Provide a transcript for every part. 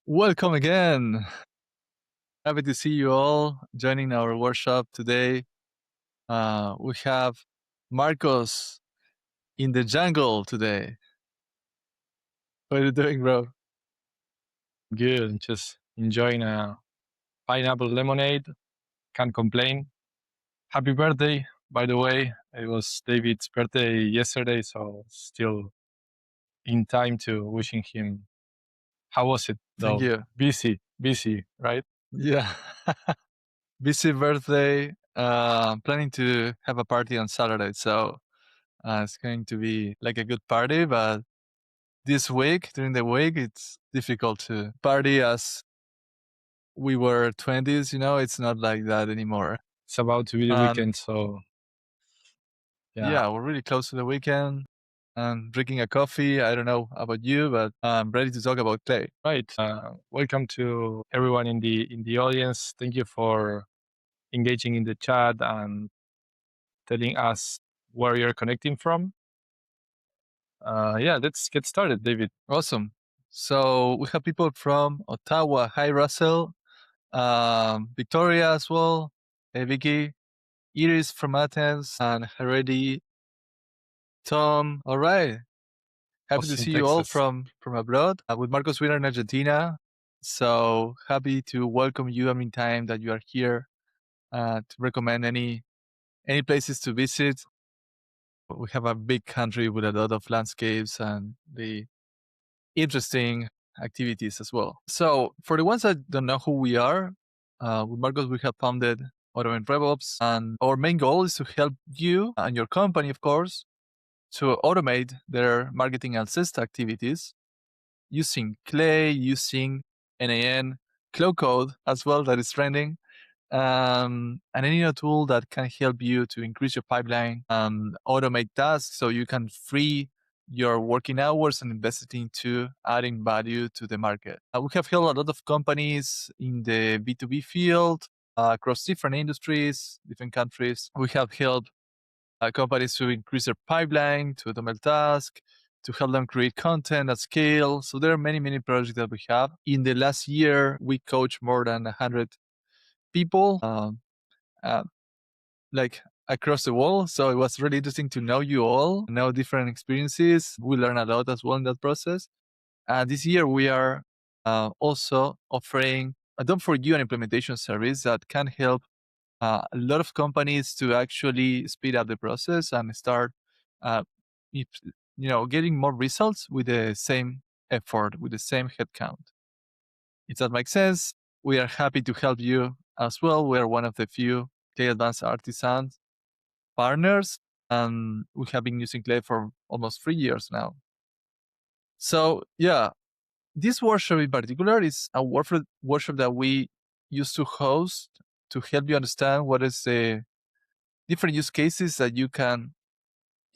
Welcome again. Happy to see you all joining our workshop today. We have Marcos in the jungle today. What are you doing, bro? Good. Just enjoying a pineapple lemonade. Can't complain. Happy birthday, by the way. It was David's birthday yesterday, so still in time to wishing him. How was it Thank though? you. Busy, right? Yeah. Busy birthday. Planning to have a party on Saturday. So it's going to be like a good party. But this week, during the week, it's difficult to party as we were 20s. It's not like that anymore. It's about to be the weekend, so yeah, we're really close to the weekend. I'm drinking a coffee. I don't know about you, but I'm ready to talk about clay. right. Welcome to everyone in the audience. Thank you for engaging in the chat and telling us where you're connecting from. Let's get started, David. Awesome. So we have people from Ottawa. Hi, Russell. Victoria as well. Hey, Vicky. Iris from Athens and Haredi. Tom. All right. Happy to Austin, see you all Texas. from abroad with Marcos Winner in Argentina. So happy to welcome you every time that you are here to recommend any places to visit. We have a big country with a lot of landscapes and the interesting activities as well. So for the ones that don't know who we are, with Marcos, we have founded Automate RevOps, and our main goal is to help you and your company, of course, to automate their marketing and sales activities using Clay, using NAN, Cloud Code as well, that is trending, and any tool that can help you to increase your pipeline and automate tasks so you can free your working hours and invest it into adding value to the market. We have helped a lot of companies in the B2B field across different industries, different countries. We have helped companies to increase their pipeline, to automate tasks, to help them create content at scale. So there are many, many projects that we have. In the last year, we coached more than 100 people, like across the world. So it was really interesting to know you all, know different experiences. We learned a lot as well in that process. This year, we are also offering a done for you an implementation service that can help a lot of companies to actually speed up the process and start, if, getting more results with the same effort, with the same headcount. If that makes sense, we are happy to help you as well. We are one of the few Clay Advanced Artisans partners, and we have been using Clay for almost 3 years now. So yeah, this workshop in particular is a workshop that we used to host to help you understand what is the different use cases that you can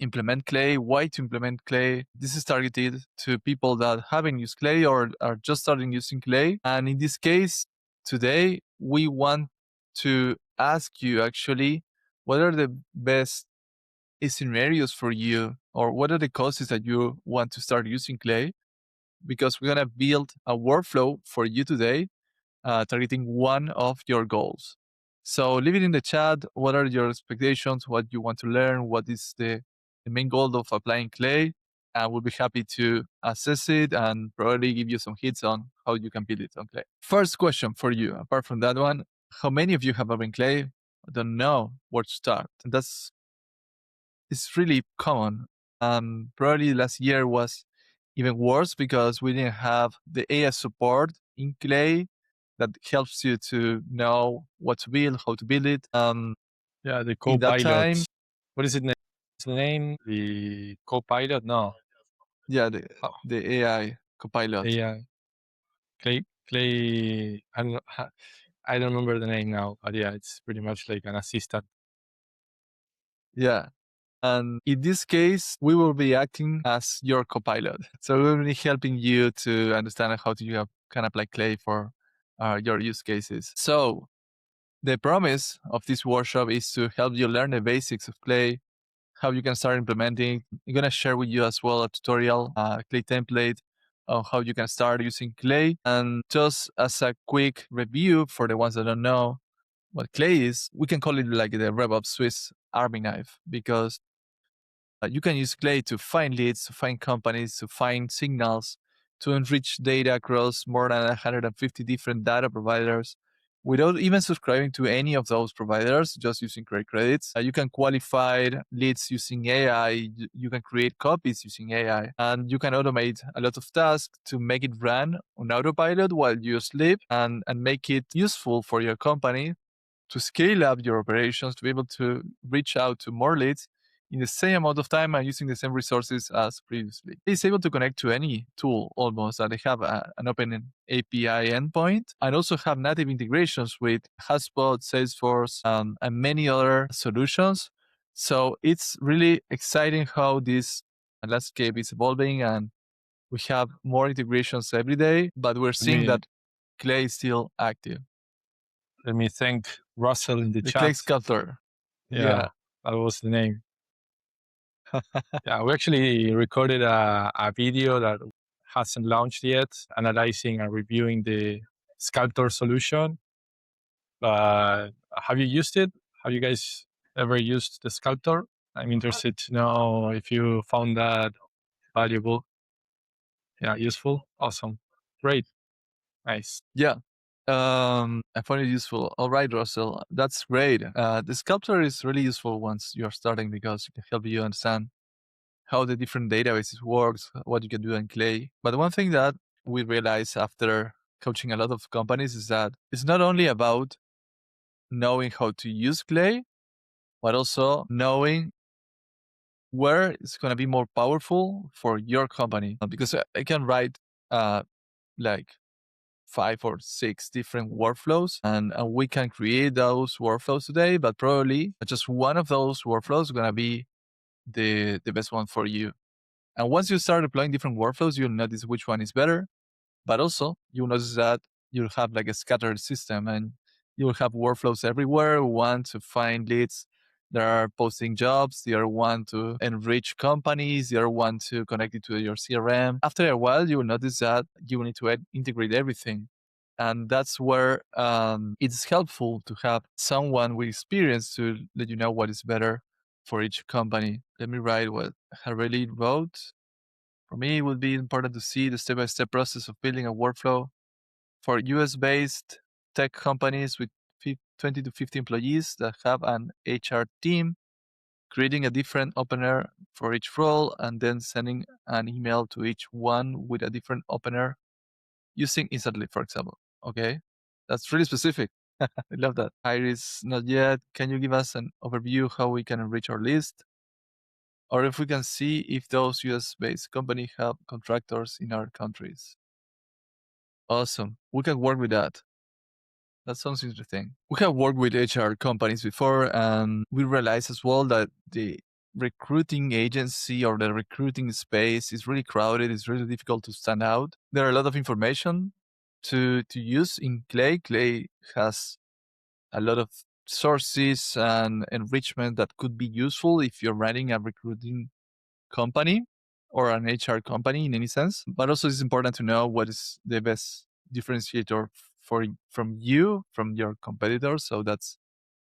implement Clay, why to implement Clay. This is targeted to people that haven't used Clay or are just starting using Clay. And in this case, today, we want to ask you actually, what are the best scenarios for you, or what are the causes that you want to start using Clay? Because we're going to build a workflow for you today, targeting one of your goals. So leave it in the chat. What are your expectations? What you want to learn? What is the main goal of applying Clay? And we'll be happy to assess it and probably give you some hits on how you can build it on Clay. First question for you, apart from that one, how many of you have Urban Clay? I don't know where to start. And it's really common. Probably last year was even worse because we didn't have the AI support in Clay that helps you to know what to build, how to build it. The In that time, co-pilot. What is it? Its name? The co-pilot? No. yeah, the AI Copilot. AI. Clay. I don't remember the name now, but yeah, it's pretty much like an assistant. Yeah. And in this case, we will be acting as your copilot. So we will be helping you to understand how to can apply Clay for your use cases. So the promise of this workshop is to help you learn the basics of Clay, how you can start implementing. I'm going to share with you as well a tutorial, Clay template, on how you can start using Clay. And just as a quick review for the ones that don't know what Clay is, we can call it like the RevOps Swiss Army knife, because you can use Clay to find leads, to find companies, to find signals, to enrich data across more than 150 different data providers without even subscribing to any of those providers, just using credits. You can qualify leads using AI. You can create copies using AI, and you can automate a lot of tasks to make it run on autopilot while you sleep, and make it useful for your company to scale up your operations, to be able to reach out to more leads in the same amount of time and using the same resources as previously. It's able to connect to any tool almost. They have an open API endpoint, and also have native integrations with HubSpot, Salesforce, and many other solutions. So it's really exciting how this landscape is evolving, and we have more integrations every day, but we're seeing that Clay is still active. Let me thank Russell in the The chat. Clay Sculptor. Yeah, that was the name. Yeah, we actually recorded a video that hasn't launched yet, analyzing and reviewing the Sculptor solution. Have you used it? Have you guys ever used the Sculptor? I'm interested to know if you found that valuable. Yeah, useful. Awesome. Great. Nice. Yeah. I find it useful. All right, Russell. That's great. The sculptor is really useful once you're starting, because it can help you understand how the different databases works, what you can do in Clay. But one thing that we realized after coaching a lot of companies is that it's not only about knowing how to use Clay, but also knowing where it's going to be more powerful for your company. Because I can write like 5 or 6 different workflows, and we can create those workflows today, but probably just one of those workflows is going to be the best one for you. And once you start deploying different workflows, you'll notice which one is better, but also you'll notice that you'll have like a scattered system, and you'll have workflows everywhere. One to find leads that are posting jobs, the other one to enrich companies, the other one to connect it to your CRM. After a while, you will notice that you will need to integrate everything. And that's where it's helpful to have someone with experience to let you know what is better for each company. Let me write what Hareli wrote. For me, it would be important to see the step-by-step process of building a workflow for US-based tech companies with 20 to 50 employees that have an HR team, creating a different opener for each role, and then sending an email to each one with a different opener using Instantly, for example. Okay, that's really specific. I love that. Iris, not yet. Can you give us an overview how we can enrich our list? Or if we can see if those US-based companies have contractors in our countries. Awesome. We can work with that. That sounds interesting. We have worked with HR companies before, and we realized as well that the recruiting agency or the recruiting space is really crowded. It's really difficult to stand out. There are a lot of information to use in Clay. Clay has a lot of sources and enrichment that could be useful if you're running a recruiting company or an HR company in any sense. But also it's important to know what is the best differentiator from your competitors. So that's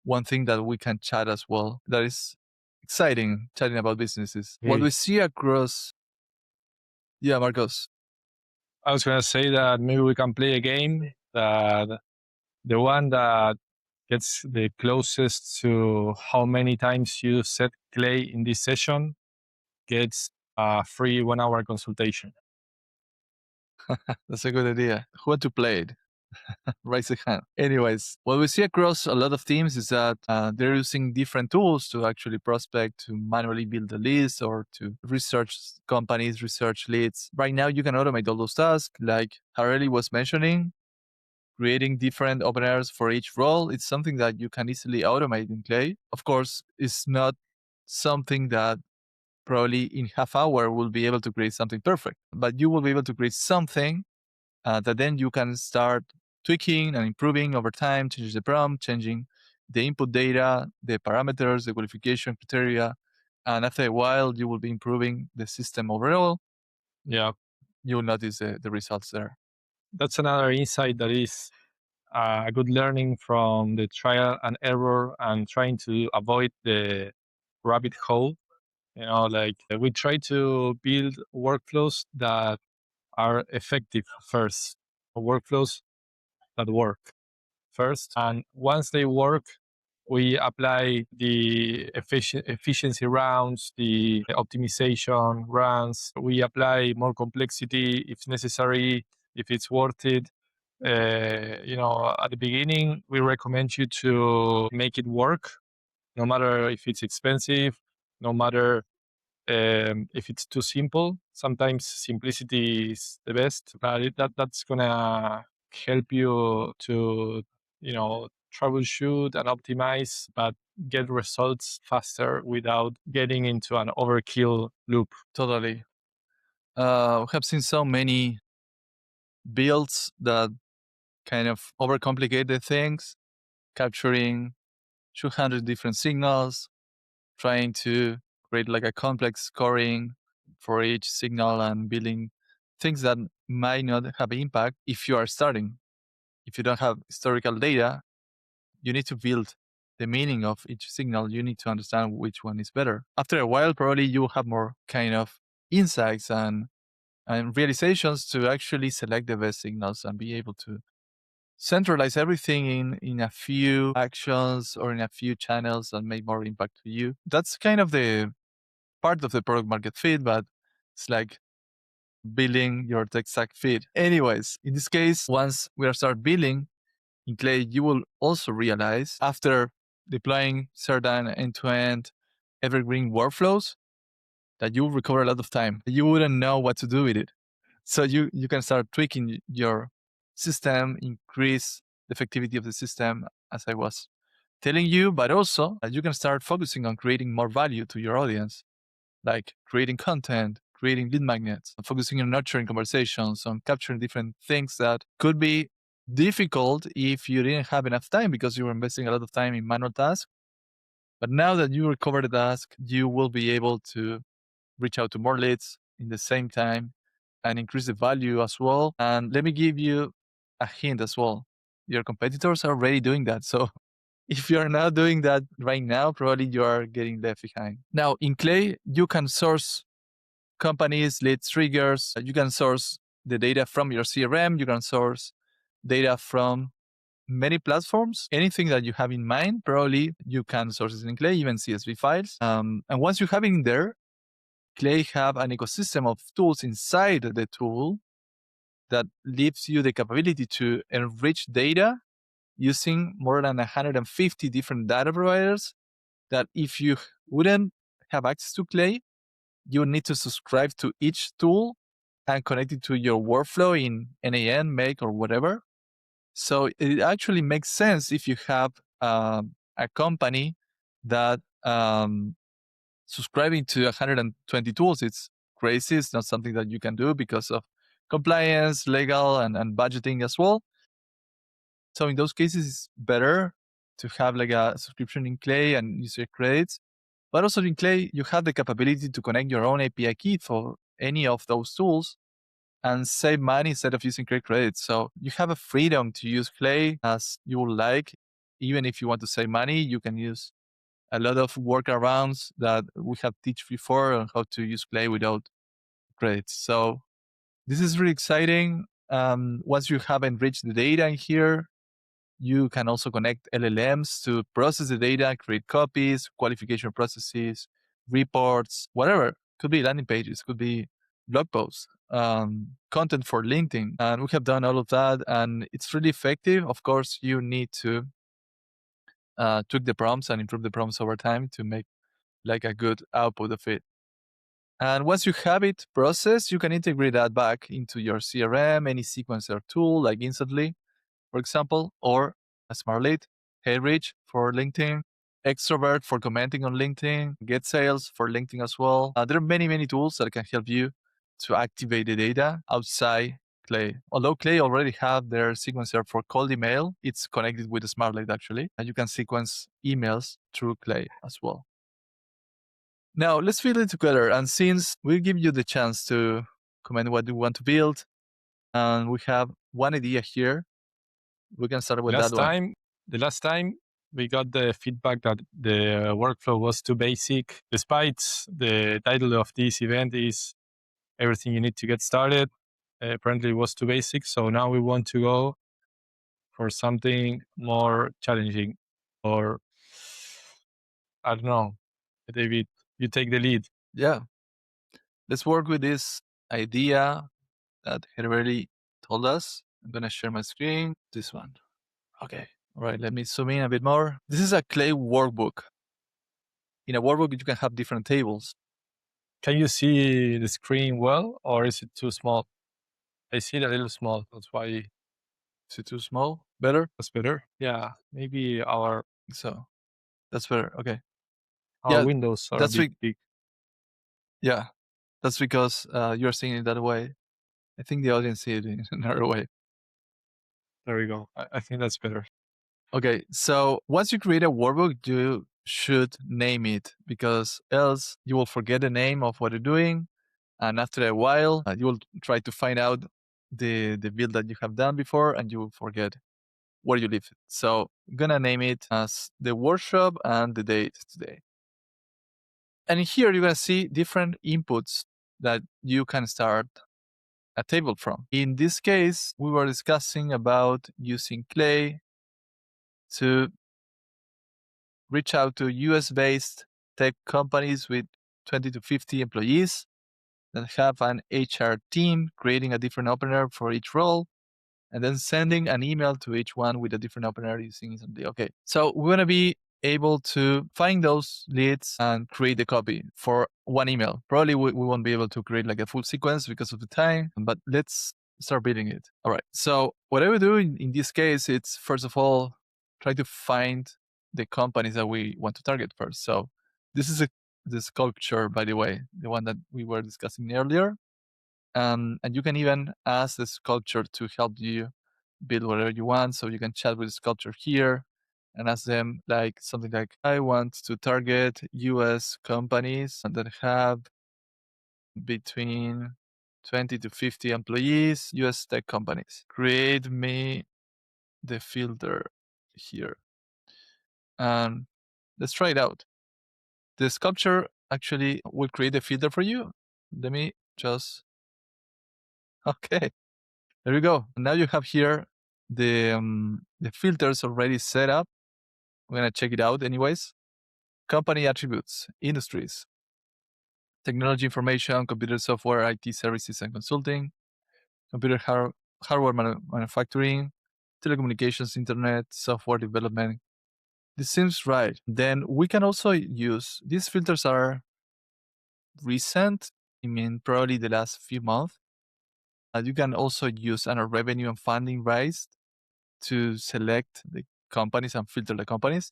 one thing that we can chat as well. That is exciting, chatting about businesses. What we see across, yeah, Marcos. I was going to say that maybe we can play a game that the one that gets the closest to how many times you set Clay in this session gets a free 1-hour consultation. That's a good idea. Who want to play it? Raise a hand. Anyways, what we see across a lot of teams is that they're using different tools to actually prospect, to manually build a list, or to research companies, research leads. Right now, you can automate all those tasks, like Hareli was mentioning. Creating different openers for each role, it's something that you can easily automate in Clay. Of course, it's not something that probably in half hour will be able to create something perfect, but you will be able to create something that then you can start tweaking and improving over time, changing the prompt, changing the input data, the parameters, the qualification criteria. And after a while, you will be improving the system overall. Yeah. you will notice the results there. That's another insight that is a good learning from the trial and error and trying to avoid the rabbit hole. Like we try to build workflows that are effective first, workflows that work first. And once they work, we apply the efficiency rounds, the optimization runs. We apply more complexity if necessary, if it's worth it. At the beginning, we recommend you to make it work, no matter if it's expensive, no matter if it's too simple. Sometimes simplicity is the best, but that's gonna help you to troubleshoot and optimize, but get results faster without getting into an overkill loop. Totally. We have seen so many builds that kind of overcomplicate the things, capturing 200 different signals, trying to create like a complex scoring for each signal and building things that might not have impact if you are starting. If you don't have historical data, you need to build the meaning of each signal. You need to understand which one is better. After a while, probably you will have more kind of insights and realizations to actually select the best signals and be able to centralize everything in a few actions or in a few channels that make more impact to you. That's kind of the part of the product market fit, but it's like building your tech stack fit. Anyways, in this case, once we start building in Clay, you will also realize after deploying certain end-to-end evergreen workflows that you will recover a lot of time. You wouldn't know what to do with it. So you can start tweaking your system, increase the effectivity of the system, as I was telling you, but also you can start focusing on creating more value to your audience, like creating content, creating lead magnets, focusing on nurturing conversations, on capturing different things that could be difficult if you didn't have enough time because you were investing a lot of time in manual tasks. But now that you recover the task, you will be able to reach out to more leads in the same time and increase the value as well. And let me give you a hint as well. Your competitors are already doing that. So if you're not doing that right now, probably you are getting left behind. Now, in Clay, you can source companies, leads, triggers. You can source the data from your CRM. You can source data from many platforms. Anything that you have in mind, probably you can source it in Clay, even CSV files. And once you have it in there, Clay have an ecosystem of tools inside the tool that gives you the capability to enrich data using more than 150 different data providers that if you wouldn't have access to Clay, you need to subscribe to each tool and connect it to your workflow in NAN, Make, or whatever. So it actually makes sense if you have a company that subscribing to 120 tools, it's crazy. It's not something that you can do because of compliance, legal, and budgeting as well. So in those cases, it's better to have like a subscription in Clay and user credits. But also in Clay, you have the capability to connect your own API key for any of those tools and save money instead of using Clay credits. So you have a freedom to use Clay as you would like. Even if you want to save money, you can use a lot of workarounds that we have teach before on how to use Clay without credits. So this is really exciting. Once you have enriched the data in here, you can also connect LLMs to process the data, create copies, qualification processes, reports, whatever. Could be landing pages, could be blog posts, content for LinkedIn. And we have done all of that, and it's really effective. Of course, you need to tweak the prompts and improve the prompts over time to make like a good output of it. And once you have it processed, you can integrate that back into your CRM, any sequencer tool like Instantly, for example, or a Smart Lead, Enrich for LinkedIn, Extrovert for commenting on LinkedIn, Get Sales for LinkedIn as well. There are many, many tools that can help you to activate the data outside Clay. Although Clay already have their sequencer for cold email, it's connected with the Smart Lead actually, and you can sequence emails through Clay as well. Now, let's build it together. And since we give you the chance to comment what you want to build. And we have one idea here. We can start with that one. The last time we got the feedback that the workflow was too basic, despite the title of this event is everything you need to get started. Apparently it was too basic. So now we want to go for something more challenging, or I don't know. David, you take the lead. Yeah. Let's work with this idea that Herberly told us. I'm going to share my screen. This one. Okay. All right. Let me zoom in a bit more. This is a clay workbook. In a workbook, you can have different tables. Can you see the screen well, or is it too small? I see it a little small. That's why. Is it too small? Better? That's better. Yeah. Maybe our So that's better. Okay. our windows are a bit big. Yeah. That's because you're seeing it that way. I think the audience see it in another way. There we go. I think that's better. Okay, so once you create a workbook, you should name it, because else you will forget the name of what you're doing. And after a while, you will try to find out the build that you have done before, and you will forget where you live. So I'm going to name it as the workshop and the date today. And here you're going to see different inputs that you can start a table from. In this case, we were discussing about using Clay to reach out to US-based tech companies with 20 to 50 employees that have an HR team, creating a different opener for each role, and then sending an email to each one with a different opener using something. Okay, so we're going to be able to find those leads and create the copy for one email. Probably we won't be able to create like a full sequence because of the time, but let's start building it. All right, so what I would do in this case, it's first of all, try to find the companies that we want to target first. So this is the sculpture, by the way, the one that we were discussing earlier. And you can even ask the sculpture to help you build whatever you want. So you can chat with the sculpture here and ask them like something like, I want to target US companies that have between 20 to 50 employees, US tech companies. Create me the filter here. And let's try it out. The sculpture actually will create a filter for you. Let me just, okay. There you go. Now you have here the filters already set up. I'm gonna check it out anyways. Company attributes, industries, technology information, computer software, IT services and consulting, computer hardware manufacturing, telecommunications, internet, software development. This seems right. Then we can also use, these filters are recent, I mean probably the last few months. You can also use revenue and funding raised to select the companies and filter the companies.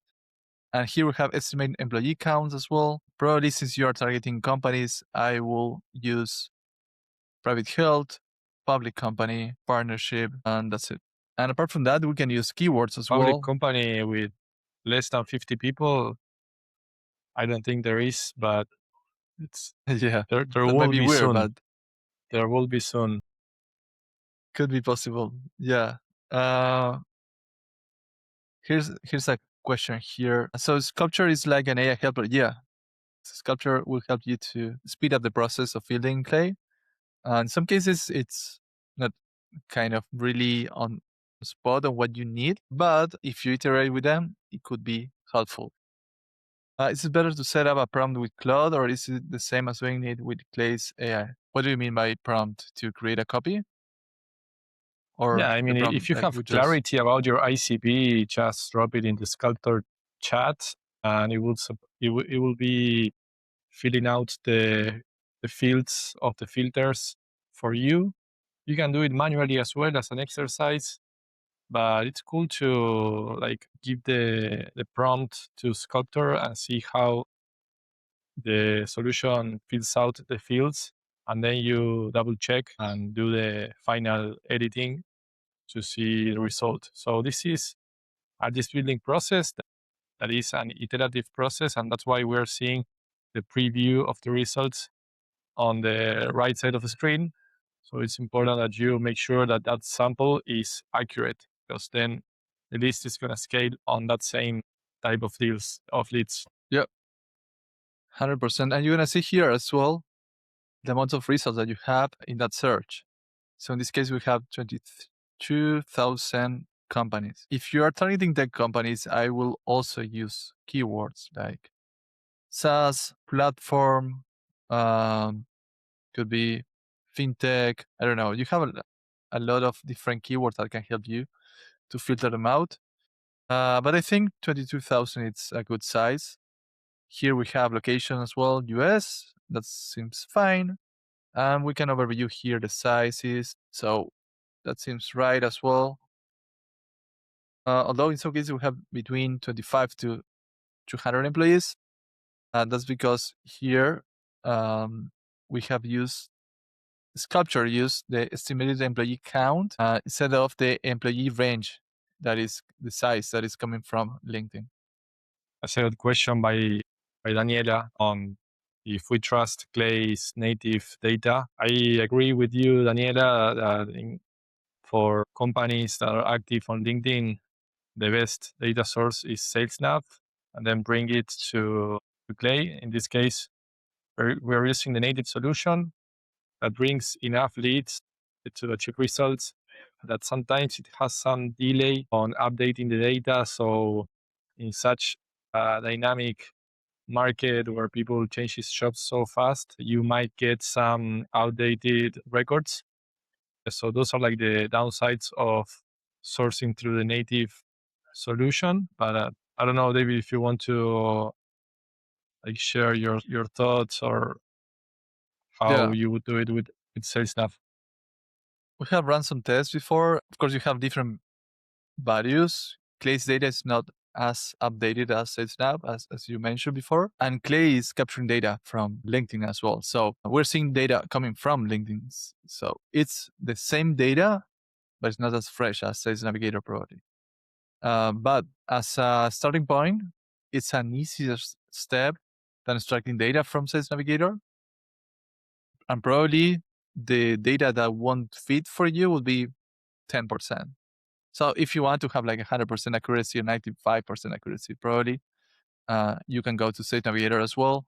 And here we have estimate employee counts as well. Probably since you are targeting companies, I will use private health, public company, partnership, and that's it. And apart from that, we can use keywords as well. Public company with less than 50 people, I don't think there is, but it's yeah, there that will might be be weird, soon. but There will be soon. could be possible. Yeah. Here's a question here. So Sculpture is like an AI helper. Yeah. Sculpture will help you to speed up the process of building clay. In some cases, it's not kind of really on spot on what you need, but if you iterate with them, it could be helpful. Is it better to set up a prompt with Claude, or is it the same as doing it with Clay's AI? What do you mean by prompt? To create a copy? Or yeah, I mean, if you have clarity about your ICP, just drop it in the Sculptor chat, and it will be filling out the fields of the filters for you. You can do it manually as well as an exercise, but it's cool to like give the prompt to Sculptor and see how the solution fills out the fields, and then you double check and do the final editing to see the result. So this is a this building process that is an iterative process, and that's why we're seeing the preview of the results on the right side of the screen. So it's important that you make sure that that sample is accurate, because then the list is going to scale on that same type of deals, of leads. Yep, 100%. And you're going to see here as well the amount of results that you have in that search. So in this case, we have 22,000 companies. If you are targeting tech companies, I will also use keywords like SaaS, platform, could be fintech. I don't know. You have a lot of different keywords that can help you to filter them out. But I think 22,000 is a good size. Here we have location as well, US. That seems fine. And we can overview here the sizes. So that seems right as well. Although in some cases we have between 25 to 200 employees. That's because here we have used Sculpture used the estimated employee count instead of the employee range, that is the size that is coming from LinkedIn. A second question by Daniela on if we trust Clay's native data. I agree with you, Daniela, that for companies that are active on LinkedIn, the best data source is SalesNav, and then bring it to Clay. In this case, we're using the native solution that brings enough leads to achieve results, that sometimes it has some delay on updating the data. So in such a dynamic market where people change jobs so fast, you might get some outdated records. So those are like the downsides of sourcing through the native solution. But I don't know, David, if you want to like share your thoughts or how you would do it with SalesNav. We have run some tests before. Of course, you have different values. Clay's data is not as updated as SalesNav, as you mentioned before. And Clay is capturing data from LinkedIn as well. So we're seeing data coming from LinkedIn. So it's the same data, but it's not as fresh as Sales Navigator probably. But as a starting point, it's an easier step than extracting data from Sales Navigator. And probably the data that won't fit for you will be 10%. So if you want to have like 100% accuracy or 95% accuracy, probably you can go to Sales Navigator as well.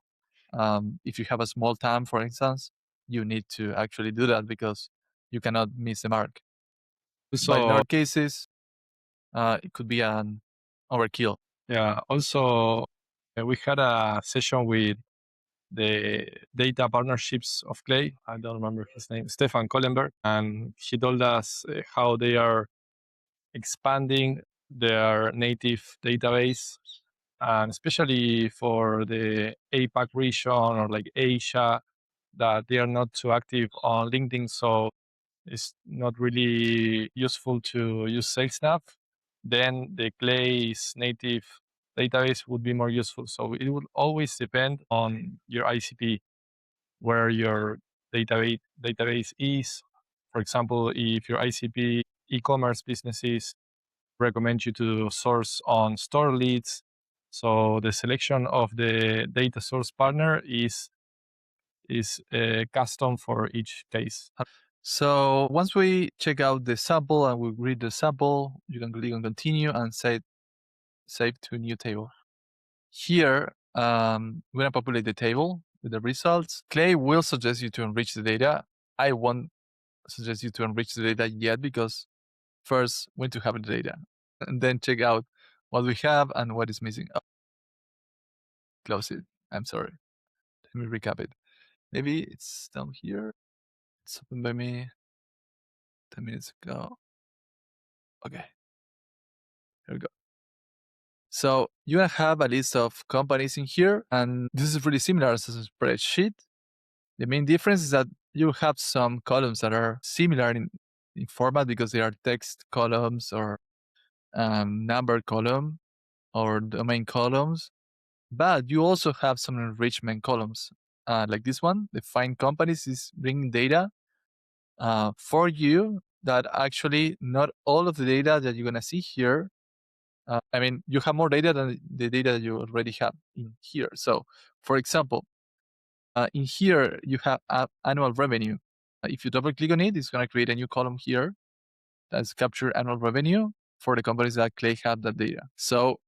If you have a small TAM, for instance, you need to actually do that because you cannot miss the mark. But in other cases, it could be an overkill. Yeah. Also, we had a session with the data partnerships of Clay. I don't remember his name, Stefan Kohlenberg, and he told us how they are expanding their native database, and especially for the APAC region or like Asia, that they are not too active on LinkedIn. So it's not really useful to use SalesNav. Then the Clay's native database would be more useful. So it would always depend on your ICP, where your database is. For example, if your ICP e-commerce businesses recommend you to source on store leads, so the selection of the data source partner is custom for each case. So once we check out the sample and we read the sample, you can click on continue and save to new table. Here, we're going to populate the table with the results. Clay will suggest you to enrich the data. I won't suggest you to enrich the data yet because first we need to have the data and then check out what we have and what is missing. Oh, close it. I'm sorry. Let me recap it. Maybe it's down here. It's opened by me 10 minutes ago. Okay. Here we go. So you have a list of companies in here, and this is really similar as a spreadsheet. The main difference is that you have some columns that are similar in format because they are text columns or number column or domain columns. But you also have some enrichment columns, like this one. The find companies is bringing data for you that actually not all of the data that you're going to see here. I mean, you have more data than the data that you already have in here. So, for example, in here, you have annual revenue. If you double click on it, it's going to create a new column here that's capture annual revenue for the companies that have that data. So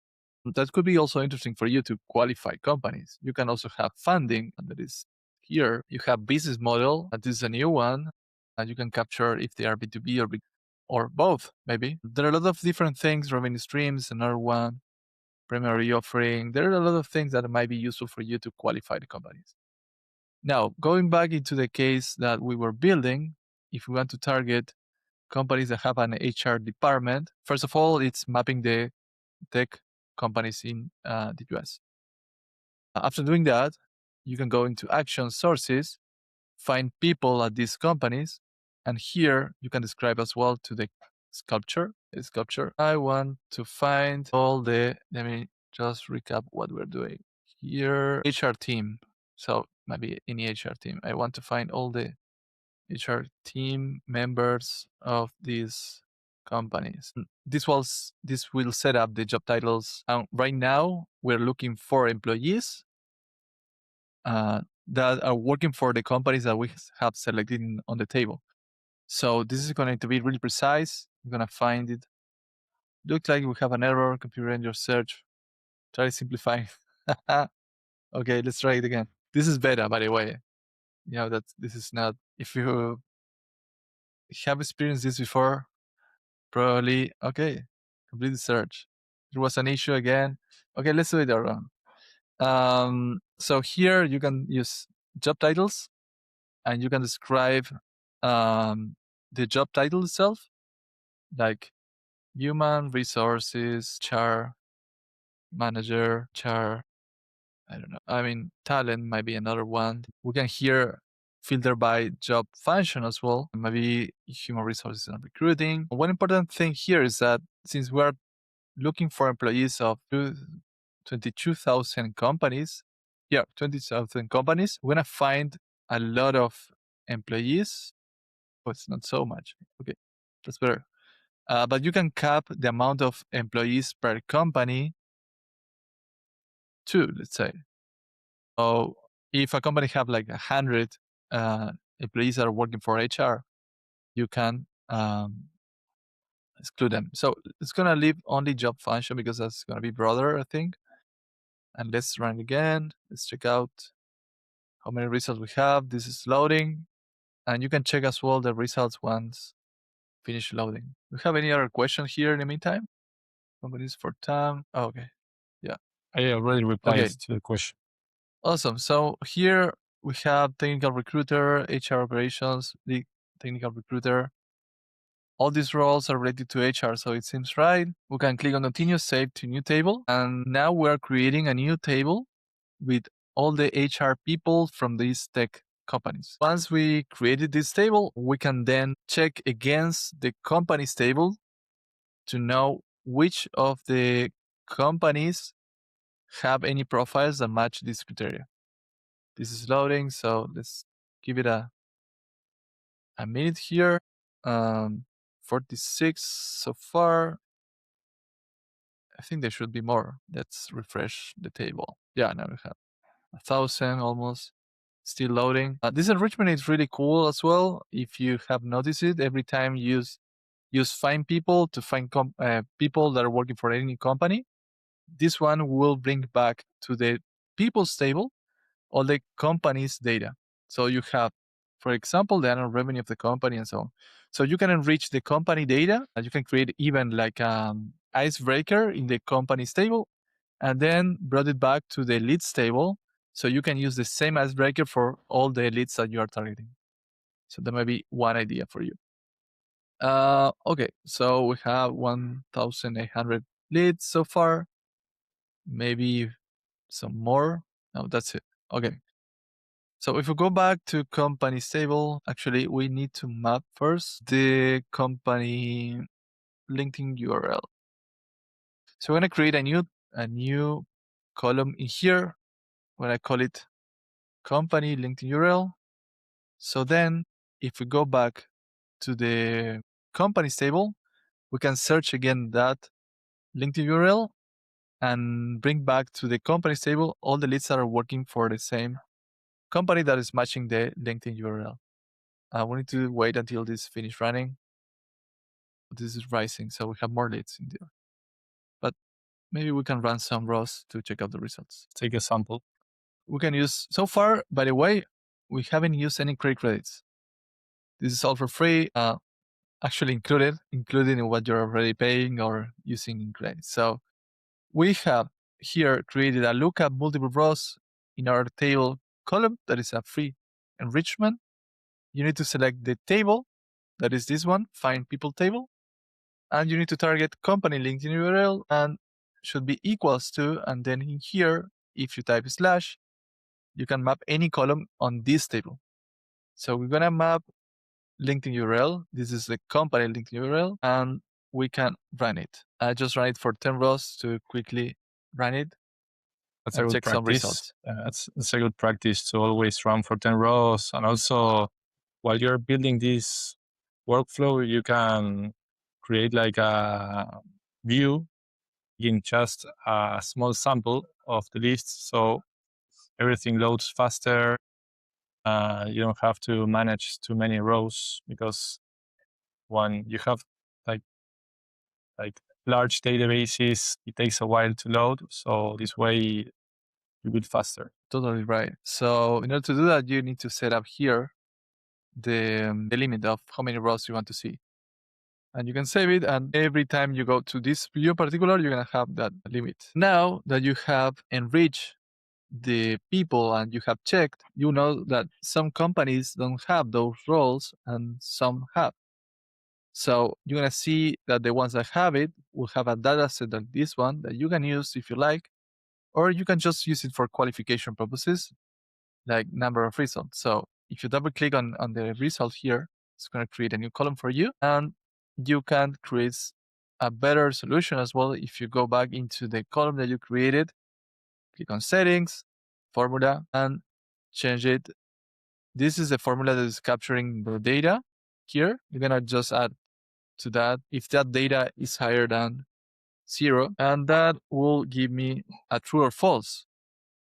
that could be also interesting for you to qualify companies. You can also have funding that is here. You have business model, and this is a new one, and you can capture if they are B2B or both, maybe. There are a lot of different things, revenue streams, another one, primary offering. There are a lot of things that might be useful for you to qualify the companies. Now, going back into the case that we were building, if we want to target companies that have an HR department, first of all, it's mapping the tech companies in the US. After doing that, you can go into action sources, find people at these companies, and here you can describe as well to the sculpture. I want to find all the, let me just recap what we're doing here. HR team. So maybe any HR team. I want to find all the HR team members of these companies. This will set up the job titles. Right now, we're looking for employees that are working for the companies that we have selected on the table. So this is going to be really precise. I'm going to find it. Looks like we have an error. Computer engine search. Try simplifying. Okay, let's try it again. This is beta, by the way. That this is not. If you have experienced this before, probably okay. Complete the search. There was an issue again. Okay, let's do it around. So here you can use job titles, and you can describe the job title itself, like human resources, char manager, char. I don't know. I mean, talent might be another one. We can here filter by job function as well. Maybe human resources and recruiting. One important thing here is that since we're looking for employees of 22,000 companies, 20,000 companies, we're going to find a lot of employees. Oh, it's not so much. Okay, that's better. But you can cap the amount of employees per company too, let's say. So if a company have like 100 employees that are working for HR, you can exclude them. So it's going to leave only job function because that's going to be broader, I think. And let's run it again. Let's check out how many results we have. This is loading. And you can check as well the results once finish loading. Do you have any other question here in the meantime? Companies for TAM. Oh, okay. Yeah. I already replied to the question. Awesome. So here we have technical recruiter, HR operations, the technical recruiter. All these roles are related to HR, so it seems right. We can click on continue, save to new table. And now we're creating a new table with all the HR people from these tech companies. Once we created this table, we can then check against the companies table to know which of the companies have any profiles that match this criteria. This is loading, so let's give it a minute here. 46 so far. I think there should be more. Let's refresh the table. Yeah, now we have 1,000 almost. Still loading. This enrichment is really cool as well. If you have noticed it, every time you use find people to find people that are working for any company, this one will bring back to the people's table all the company's data. So you have, for example, the annual revenue of the company and so on. So you can enrich the company data, and you can create even like icebreaker in the company's table, and then brought it back to the leads table. So you can use the same icebreaker for all the leads that you are targeting. So that might be one idea for you. Okay, so we have 1,800 leads so far. Maybe some more. No, that's it. Okay. So if we go back to company table, actually we need to map first the company LinkedIn URL. So we're gonna create a new column in here. When I call it company LinkedIn URL. So then if we go back to the companies table, we can search again that LinkedIn URL and bring back to the companies table all the leads that are working for the same company that is matching the LinkedIn URL. We need to wait until this finish running. This is rising, so we have more leads in there. But maybe we can run some rows to check out the results. Take a sample. We can use, so far, by the way, we haven't used any credits. This is all for free, actually included in what you're already paying or using in credits. So we have here created a lookup multiple rows in our table column that is a free enrichment. You need to select the table, that is this one, find people table, and you need to target company LinkedIn URL and should be equals to, and then in here, if you type slash, you can map any column on this table. So we're gonna map LinkedIn URL. This is the company LinkedIn URL, and we can run it. I just ran it for 10 rows to quickly run it. That's and a good check practice. some results. That's a good practice to always run for 10 rows. And also, while you're building this workflow, you can create like a view in just a small sample of the list. So everything loads faster. You don't have to manage too many rows, because when you have like large databases, it takes a while to load. So this way you build faster. Totally right. So in order to do that, you need to set up here the limit of how many rows you want to see. And you can save it, and every time you go to this view in particular, you're gonna have that limit. Now that you have enriched the people and you have checked, you know that some companies don't have those roles and some have. So you're gonna see that the ones that have it will have a data set like this one that you can use if you like, or you can just use it for qualification purposes, like number of results. So if you double click on the result here, it's gonna create a new column for you, and you can create a better solution as well. If you go back into the column that you created, click on settings, formula, and change it. This is the formula that is capturing the data here. You're gonna just add to that if that data is higher than 0, and that will give me a true or false.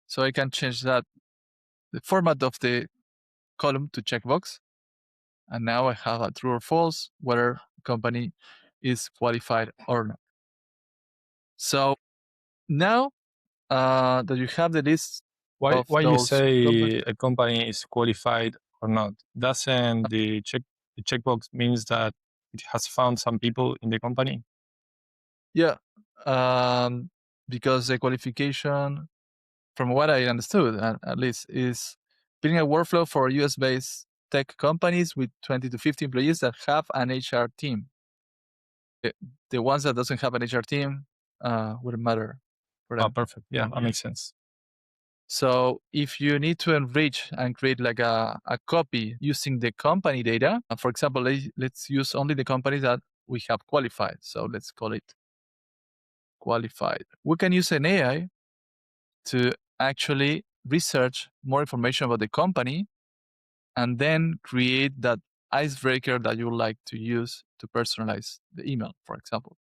So I can change that, the format of the column to checkbox, and now I have a true or false whether company is qualified or not. So now that you have the list Why of you those say a company is qualified or not? Doesn't the checkbox means that it has found some people in the company? Yeah, because the qualification, from what I understood at least, is building a workflow for US-based tech companies with 20 to 50 employees that have an HR team. The ones that doesn't have an HR team wouldn't matter for them. Perfect. Yeah, that makes sense. So if you need to enrich and create like a copy using the company data, for example, let's use only the companies that we have qualified. So let's call it qualified. We can use an AI to actually research more information about the company and then create that icebreaker that you would like to use to personalize the email, for example.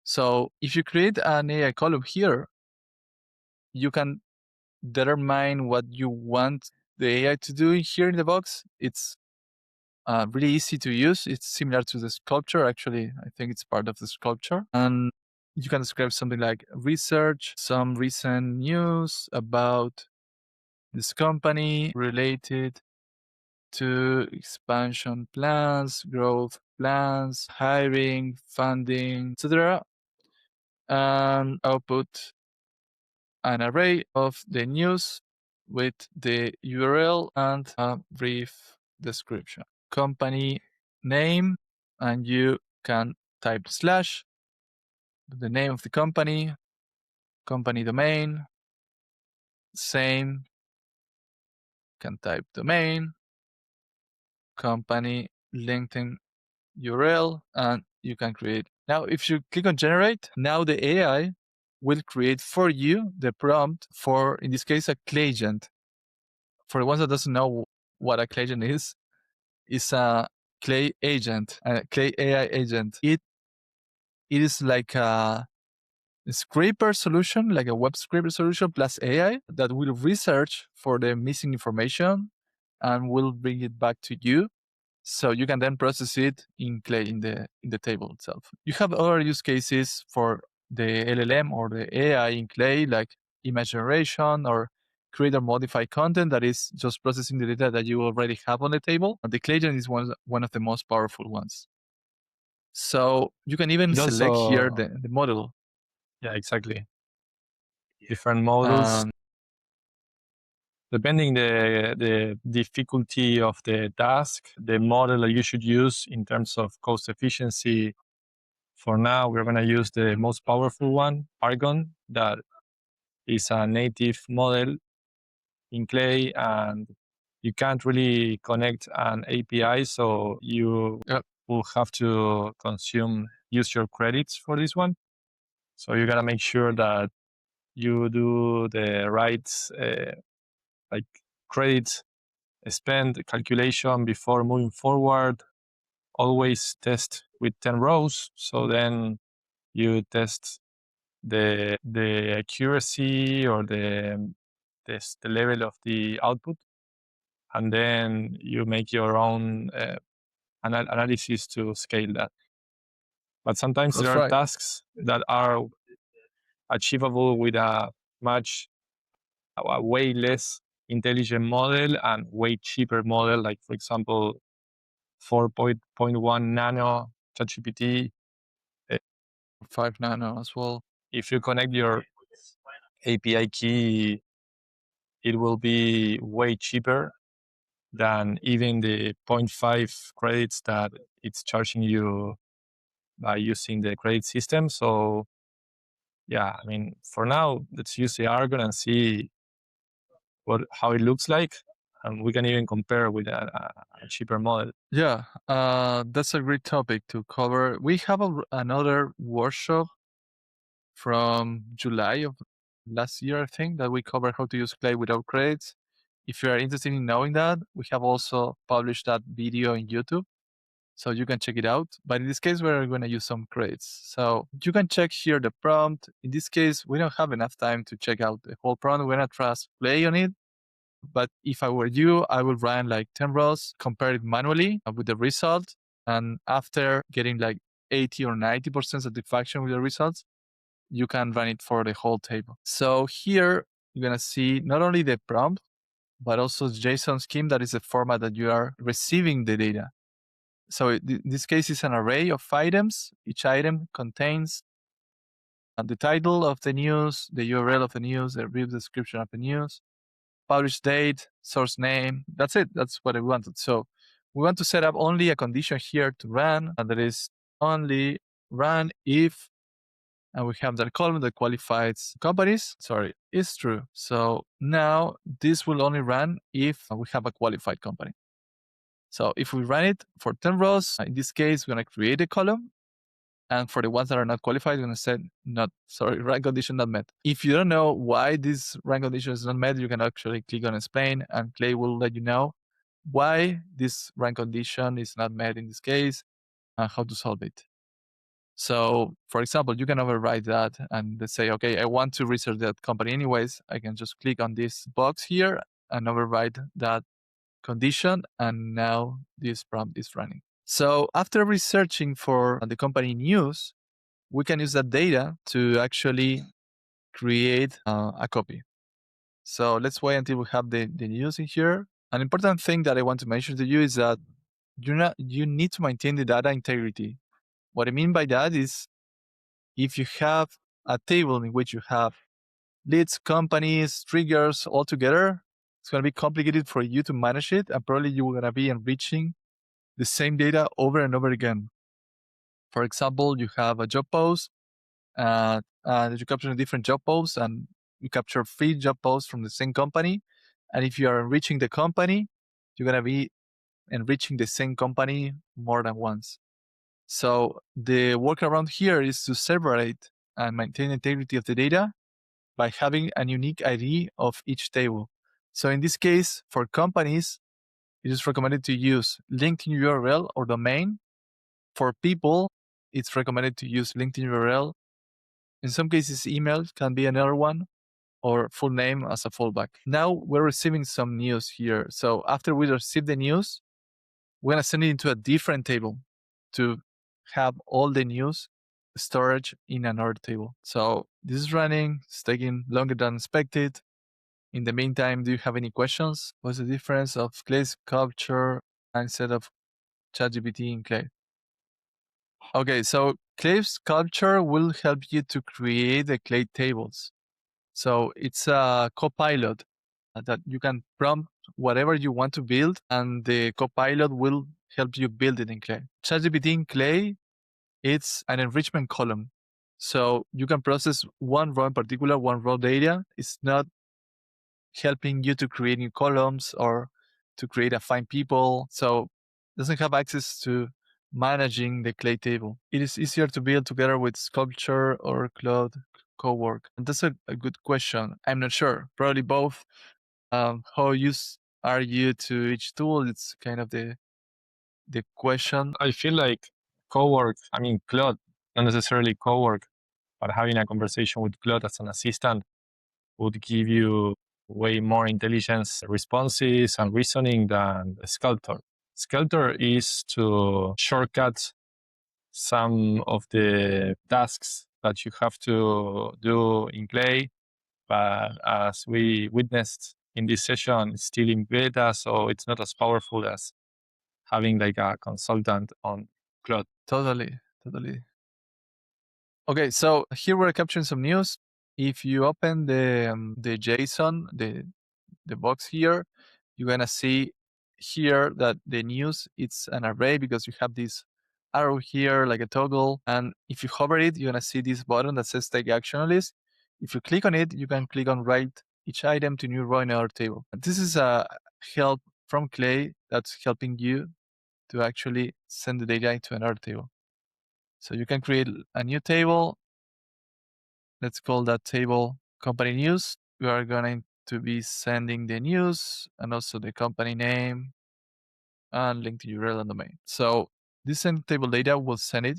So if you create an AI column here, you can determine what you want the AI to do here in the box. It's really easy to use. It's similar to the sculpture. Actually, I think it's part of the sculpture. And you can describe something like research some recent news about this company related to expansion plans, growth plans, hiring, funding, etc. And output an array of the news with the URL and a brief description. Company name, and you can type slash, the name of the company domain, same, can type domain, company LinkedIn URL, and you can create. Now, if you click on generate, now the AI will create for you the prompt for, in this case, a Clayagent. For the ones that doesn't know what a Clayagent is a Clay agent, a Clay AI agent. It is like a scraper solution, like a web scraper solution plus AI that will research for the missing information and will bring it back to you So you can then process it in Clay in the table itself. You have other use cases for the LLM or the AI in Clay, like image generation or create or modify content that is just processing the data that you already have on the table. The Claygen is one of the most powerful ones. So you can even It select here also, the model. yeah, exactly. Different models, Um, depending the difficulty of the task, the model that you should use in terms of cost efficiency. For now, we're going to use the most powerful one, Argon, that is a native model in Clay, and you can't really connect an API, so you will have to use your credits for this one. So you gotta make sure that you do the right like credit spend calculation before moving forward. Always test with 10 rows. So then you test the accuracy or the level of the output, and then you make your own analysis to scale that. But sometimes there that's are right. tasks that are achievable with a way less intelligent model and way cheaper model, like for example, 4.1 nano ChatGPT. 5 nano as well. If you connect your API key, it will be way cheaper than even the zero 0.5 credits that it's charging you by using the credit system. So yeah, I mean, for now, let's use the Argon and see how it looks like, and we can even compare with a cheaper model. Yeah, that's a great topic to cover. We have another workshop from July of last year, I think, that we cover how to use Clay without credits. If you are interested in knowing that, we have also published that video on YouTube, so you can check it out. But in this case, we're going to use some credits. So you can check here the prompt. In this case, we don't have enough time to check out the whole prompt. We're going to trust Play on it. But if I were you, I would run like 10 rows, compare it manually with the result. And after getting like 80 or 90% satisfaction with the results, you can run it for the whole table. So here you're going to see not only the prompt, but also JSON scheme, that is the format that you are receiving the data. So in this case, it's an array of items. Each item contains the title of the news, the URL of the news, the brief description of the news, published date, source name. That's it. That's what I wanted. So we want to set up only a condition here to run, and that is only run if, and we have that column that qualifies companies. Sorry, is true. So now this will only run if we have a qualified company. So if we run it for 10 rows, in this case, we're going to create a column. And for the ones that are not qualified, we're going to say rank condition not met. If you don't know why this rank condition is not met, you can actually click on explain, and Clay will let you know why this rank condition is not met in this case and how to solve it. So, for example, you can override that and let's say, okay, I want to research that company anyways. I can just click on this box here and override that condition, and now this prompt is running. So after researching for the company news, we can use that data to actually create a copy. So let's wait until we have the news in here. An important thing that I want to mention to you is that you need to maintain the data integrity. What I mean by that is, if you have a table in which you have leads, companies, triggers all together, it's going to be complicated for you to manage it, and probably you're going to be enriching the same data over and over again. For example, you have a job post, and you capture a different job posts, and you capture 3 job posts from the same company. And if you are enriching the company, you're going to be enriching the same company more than once. So the workaround here is to separate and maintain integrity of the data by having a unique ID of each table. So in this case, for companies, it is recommended to use LinkedIn URL or domain. For people, it's recommended to use LinkedIn URL. In some cases, email can be another one, or full name as a fallback. Now we're receiving some news here. So after we receive the news, we're going to send it into a different table to have all the news storage in another table. So this is running, it's taking longer than expected. In the meantime, do you have any questions? What's the difference of Clay Sculpture instead of ChatGPT in Clay? Okay, so Clay Sculpture will help you to create the Clay tables. So it's a copilot that you can prompt whatever you want to build, and the copilot will help you build it in Clay. ChatGPT in Clay, it's an enrichment column. So you can process one row in particular, one raw data. It's not helping you to create new columns or to create a find people. So it doesn't have access to managing the Clay table. It is easier to build together with Sculpture or Cloud Cowork. And that's a good question. I'm not sure. Probably both. How used are you to each tool? It's kind of the question. I feel like Cowork, I mean, Claude, not necessarily Cowork, but having a conversation with Claude as an assistant would give you way more intelligence responses and reasoning than Sculptor. Sculptor is to shortcut some of the tasks that you have to do in Clay, but as we witnessed in this session, it's still in beta, so it's not as powerful as having like a consultant on Claude. Totally. Okay, so here we're capturing some news. If you open the JSON, the box here, you're gonna see here that the news, it's an array because you have this arrow here like a toggle, and if you hover it, you're gonna see this button that says take action list. If you click on it, you can click on write each item to new row in our table. This is a help from Clay that's helping you to actually send the data into another table. So you can create a new table. Let's call that table company news. We are going to be sending the news and also the company name and link to URL and domain. So this send table data will send it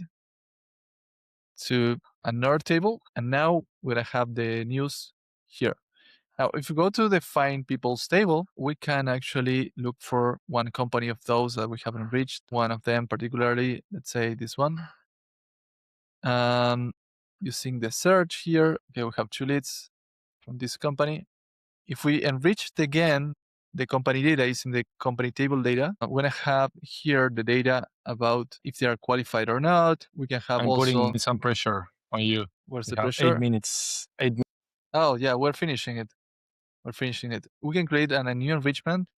to another table, and now we're gonna have the news here. Now, if you go to the find people's table, we can actually look for one company of those that we haven't reached. One of them particularly, let's say this one. Using the search here, okay, we have 2 leads from this company. If we enrich again, the company data is in the company table data. We're gonna have here the data about if they are qualified or not. We can have I'm also putting some pressure on you. where's We the have pressure? 8 minutes. 8 minutes. Oh yeah, we're finishing it. We can create a new enrichment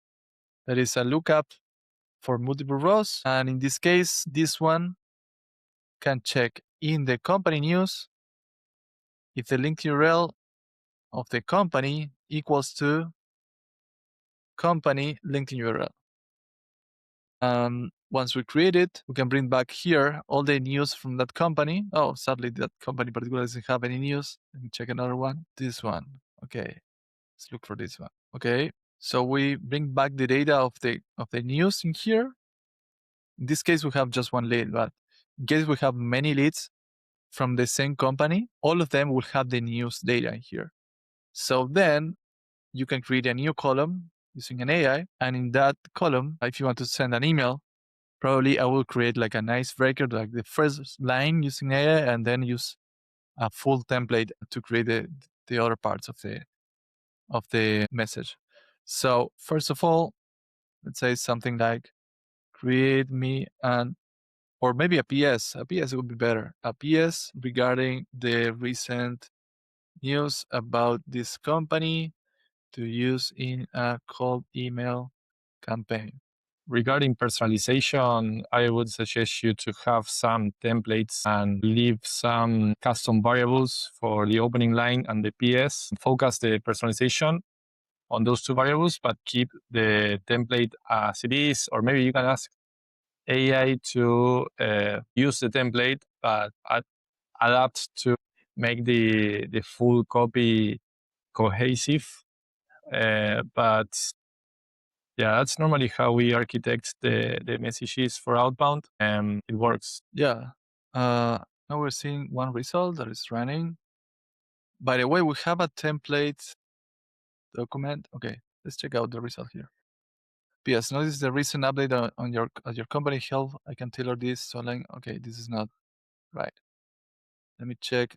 that is a lookup for multiple rows, and in this case, this one can check in the company news if the link URL of the company equals to company LinkedIn URL. Once we create it, we can bring back here all the news from that company. Oh, sadly, that company particularly doesn't have any news. Let me check another one. This one. Okay, let's look for this one. Okay, so we bring back the data of the news in here. In this case, we have just one lead, but in case we have many leads from the same company, all of them will have the news data in here. So then you can create a new column using an AI, and in that column, if you want to send an email, probably I will create like an icebreaker, like the first line using AI, and then use a full template to create the other parts of the message. So first of all, let's say something like create me an, or maybe a PS. A PS would be better. A PS regarding the recent news about this company to use in a cold email campaign. Regarding personalization, I would suggest you to have some templates and leave some custom variables for the opening line and the PS. Focus the personalization on those 2 variables, but keep the template as it is, or maybe you can ask AI to use the template, but adapt to make the full copy cohesive. But yeah, that's normally how we architect the messages for outbound, and it works. Yeah. Now we're seeing one result that is running. By the way, we have a template document. Okay, let's check out the result here. PS. Notice the recent update on your company health. I can tailor this. So like, okay, this is not right. Let me check.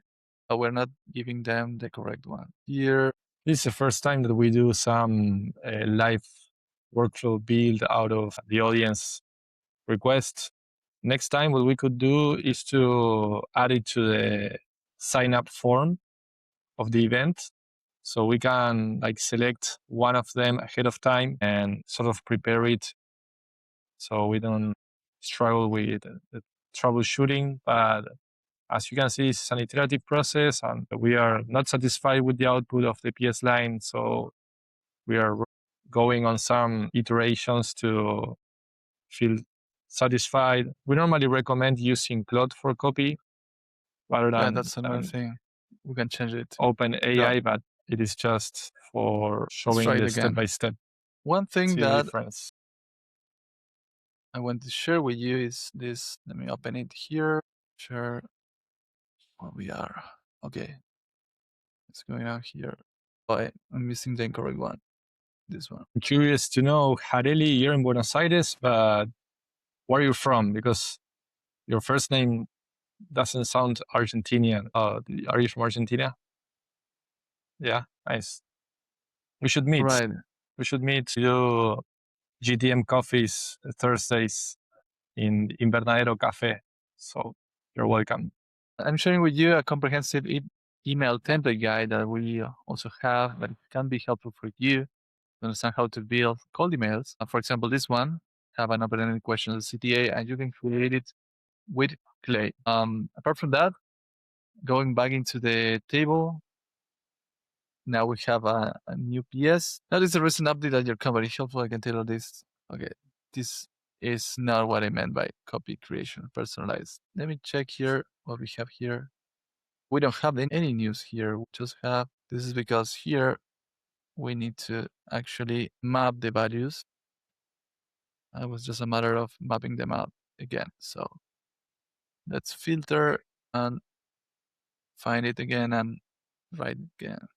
Oh, we're not giving them the correct one here. This is the first time that we do some live workflow build out of the audience request. Next time, what we could do is to add it to the sign up form of the event. So we can like select one of them ahead of time and sort of prepare it so we don't struggle with the troubleshooting. But as you can see, it's an iterative process and we are not satisfied with the output of the PS line. So we are going on some iterations to feel satisfied. We normally recommend using Claude for copy rather Yeah, than that's another thing. We can change it. Open AI, Yeah. but it is just for Let's showing try it the again. step by step. One thing See the that difference. I want to share with you is this. Let me open it here. Share where we are. Okay. It's going out here. Oh, I'm missing the incorrect one. This one. I'm curious to know, Hareli, you're in Buenos Aires, but where are you from? Because your first name doesn't sound Argentinian. Are you from Argentina? Yeah, nice. We should meet. Right. We should meet to do GTM coffees Thursdays in Invernadero Cafe. So you're welcome. I'm sharing with you a comprehensive email template guide that we also have that can be helpful for you to understand how to build cold emails. For example, this one have an open-ended question of the CTA, and you can create it with Clay. Apart from that, going back into the table, now we have a new PS. That is a recent update that your company helpful. I can tailor this. Okay, this is not what I meant by copy creation, personalized. Let me check here what we have here. We don't have any news here. We just have, this is because here we need to actually map the values. It was just a matter of mapping them out again. So let's filter and find it again and write again.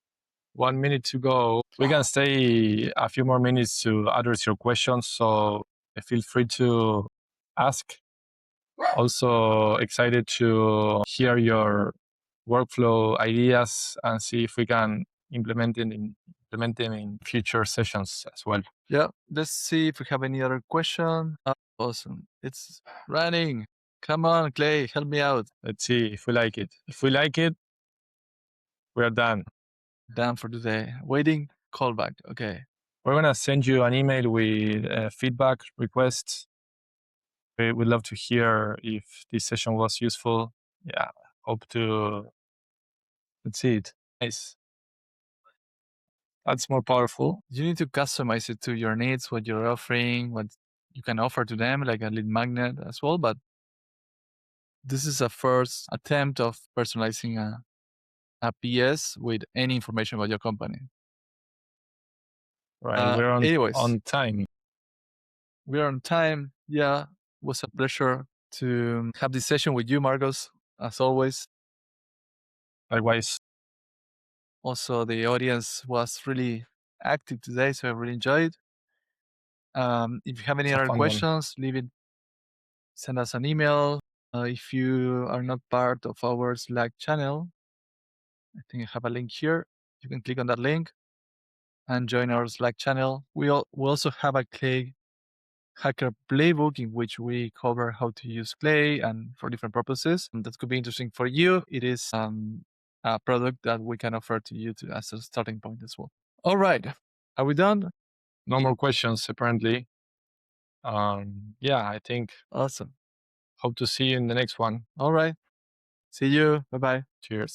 1 minute to go. We can stay a few more minutes to address your questions. So feel free to ask. Also excited to hear your workflow ideas and see if we can implement them in future sessions as well. Yeah, let's see if we have any other question. Awesome. It's running. Come on, Clay, help me out. Let's see if we like it. If we like it, we are done. Done for today. Waiting, callback. Okay. We're going to send you an email with feedback requests. We would love to hear if this session was useful. Yeah, hope to. Let's see it. Nice. That's more powerful. You need to customize it to your needs, what you're offering, what you can offer to them, like a lead magnet as well. But this is a first attempt of personalizing a PS with any information about your company. Right, we're anyways, on time. We're on time. Yeah, it was a pleasure to have this session with you, Marcos, as always. Likewise. Also, the audience was really active today, so I really enjoyed. If you have any other questions, leave it. Send us an email. If you are not part of our Slack channel, I think I have a link here. You can click on that link and join our Slack channel. We also have a Clay hacker playbook in which we cover how to use Clay and for different purposes. And that could be interesting for you. It is a product that we can offer to you as a starting point as well. All right. Are we done? No more questions, apparently. Yeah, I think. Awesome. Hope to see you in the next one. All right. See you. Bye-bye. Cheers.